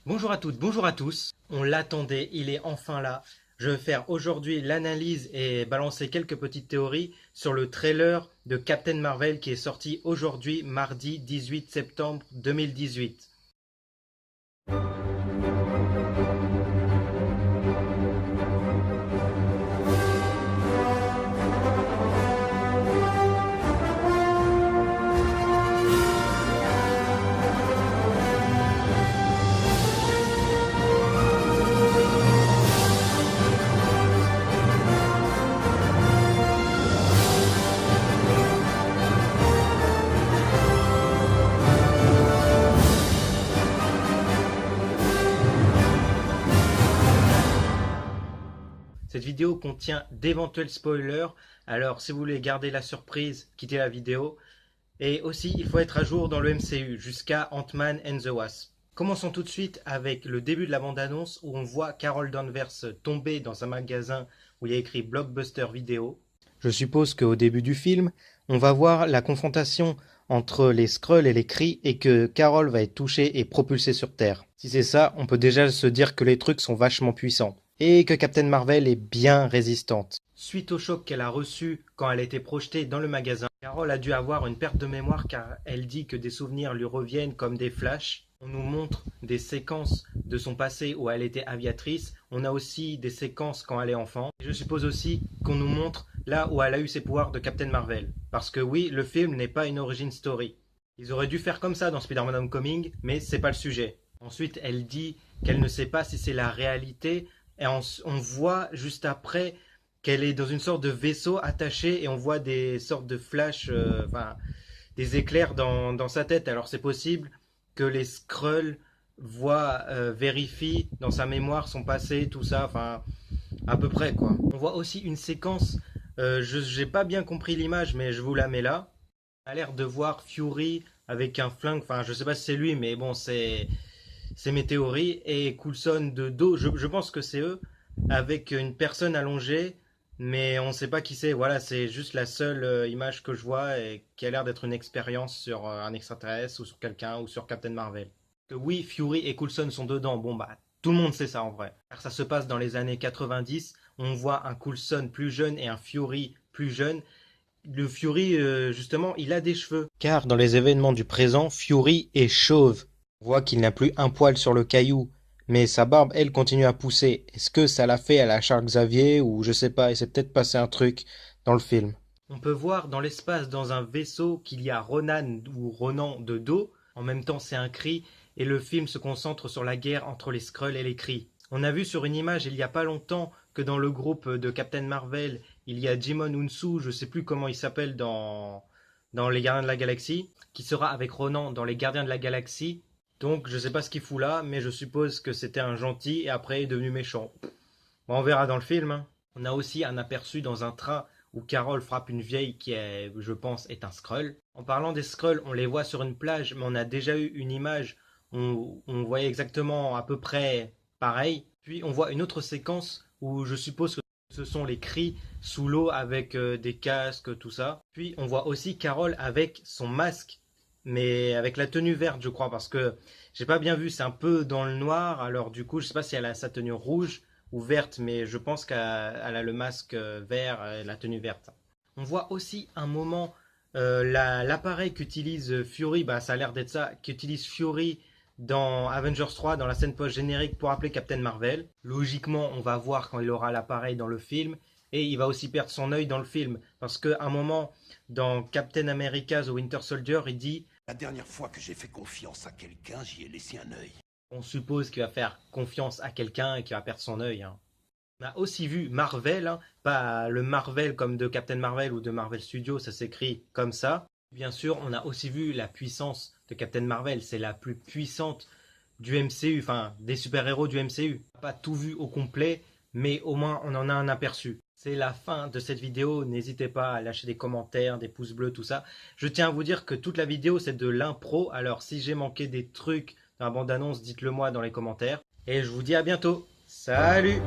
Bonjour à toutes, bonjour à tous. On l'attendait, il est enfin là. Je vais faire aujourd'hui l'analyse et balancer quelques petites théories sur le trailer de Captain Marvel qui est sorti aujourd'hui, mardi 18 septembre 2018. Cette vidéo contient d'éventuels spoilers, alors si vous voulez garder la surprise, quittez la vidéo. Et aussi, il faut être à jour dans le MCU jusqu'à Ant-Man and the Wasp. Commençons tout de suite avec le début de la bande-annonce où on voit Carol Danvers tomber dans un magasin où il y a écrit Blockbuster Vidéo. Je suppose qu'au début du film, on va voir la confrontation entre les Skrulls et les Kree et que Carol va être touchée et propulsée sur Terre. Si c'est ça, on peut déjà se dire que les trucs sont vachement puissants et que Captain Marvel est bien résistante. Suite au choc qu'elle a reçu quand elle a été projetée dans le magasin, Carol a dû avoir une perte de mémoire car elle dit que des souvenirs lui reviennent comme des flashs. On nous montre des séquences de son passé où elle était aviatrice. On a aussi des séquences quand elle est enfant. Et je suppose aussi qu'on nous montre là où elle a eu ses pouvoirs de Captain Marvel. Parce que oui, le film n'est pas une origin story. Ils auraient dû faire comme ça dans Spider-Man Homecoming, mais c'est pas le sujet. Ensuite, elle dit qu'elle ne sait pas si c'est la réalité. Et on voit juste après qu'elle est dans une sorte de vaisseau attaché et on voit des sortes de flashs, des éclairs dans sa tête. Alors c'est possible que les Skrulls voient, vérifient dans sa mémoire son passé, tout ça, enfin à peu près quoi. On voit aussi une séquence, je j'ai pas bien compris l'image mais je vous la mets là. On a l'air de voir Fury avec un flingue, enfin je sais pas si c'est lui mais bon c'est mes théories, et Coulson de dos, je pense que c'est eux, avec une personne allongée, mais on ne sait pas qui c'est. Voilà, c'est juste la seule image que je vois et qui a l'air d'être une expérience sur un extraterrestre ou sur quelqu'un ou sur Captain Marvel. Que oui, Fury et Coulson sont dedans, bon bah tout le monde sait ça en vrai. Car ça se passe dans les années 90, on voit un Coulson plus jeune et un Fury plus jeune. Le Fury, justement, il a des cheveux. Car dans les événements du présent, Fury est chauve. On voit qu'il n'a plus un poil sur le caillou, mais sa barbe, elle, continue à pousser. Est-ce que ça l'a fait à la Charles Xavier ou je sais pas, il s'est peut-être passé un truc dans le film. On peut voir dans l'espace, dans un vaisseau, qu'il y a Ronan ou Ronan de dos. En même temps, c'est un Kree, et le film se concentre sur la guerre entre les Skrulls et les Kree. On a vu sur une image il y a pas longtemps que dans le groupe de Captain Marvel, il y a Jimon Unsu, je sais plus comment il s'appelle dans Les Gardiens de la Galaxie, qui sera avec Ronan dans Les Gardiens de la Galaxie. Donc je sais pas ce qu'il fout là, mais je suppose que c'était un gentil et après il est devenu méchant. Bon, on verra dans le film, hein. On a aussi un aperçu dans un train où Carol frappe une vieille qui est, je pense, est un Skrull. En parlant des Skrulls, on les voit sur une plage, mais on a déjà eu une image où on voyait exactement à peu près pareil. Puis on voit une autre séquence où je suppose que ce sont les cris sous l'eau avec des casques, tout ça. Puis on voit aussi Carol avec son masque, mais avec la tenue verte, je crois, parce que j'ai pas bien vu, c'est un peu dans le noir. Alors du coup, je sais pas si elle a sa tenue rouge ou verte, mais je pense qu'elle a le masque vert et la tenue verte. On voit aussi un moment l'appareil qu'utilise Fury, bah ça a l'air d'être ça, qu'utilise Fury dans Avengers 3, dans la scène post-générique pour appeler Captain Marvel. Logiquement, on va voir quand il aura l'appareil dans le film, et il va aussi perdre son œil dans le film, parce qu'à un moment, dans Captain America The Winter Soldier, il dit La dernière fois que j'ai fait confiance à quelqu'un, j'y ai laissé un œil. on suppose qu'il va faire confiance à quelqu'un et qu'il va perdre son œil, hein. On a aussi vu Marvel, hein, pas le Marvel comme de Captain Marvel ou de Marvel Studios, ça s'écrit comme ça. Bien sûr, on a aussi vu la puissance de Captain Marvel, c'est la plus puissante du MCU, enfin des super-héros du MCU. On n'a pas tout vu au complet, mais au moins on en a un aperçu. C'est la fin de cette vidéo, n'hésitez pas à lâcher des commentaires, des pouces bleus, tout ça. Je tiens à vous dire que toute la vidéo c'est de l'impro, alors si j'ai manqué des trucs dans la bande-annonce, dites-le moi dans les commentaires. Et je vous dis à bientôt. Salut!